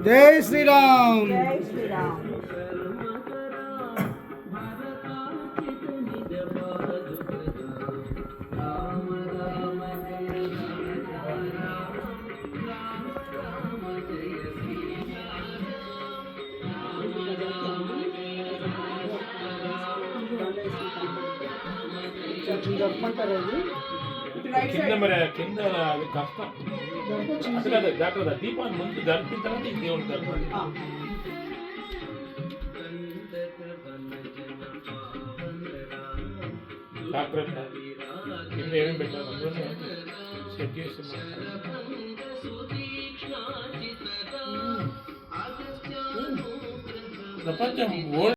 జై శ్రీరామ్. జై శ్రీరామ్. కింద మరి కింద అది కష్టం అసలు అది దాకా దీపాన్ని ముందు జరిపిన తర్వాత ఈ దేవుడు జరపాలి. డాక్టర్ కింద ఏమేమి పెట్టారు అందులోనే సెట్ చేస్తున్నారు. ప్రపంచం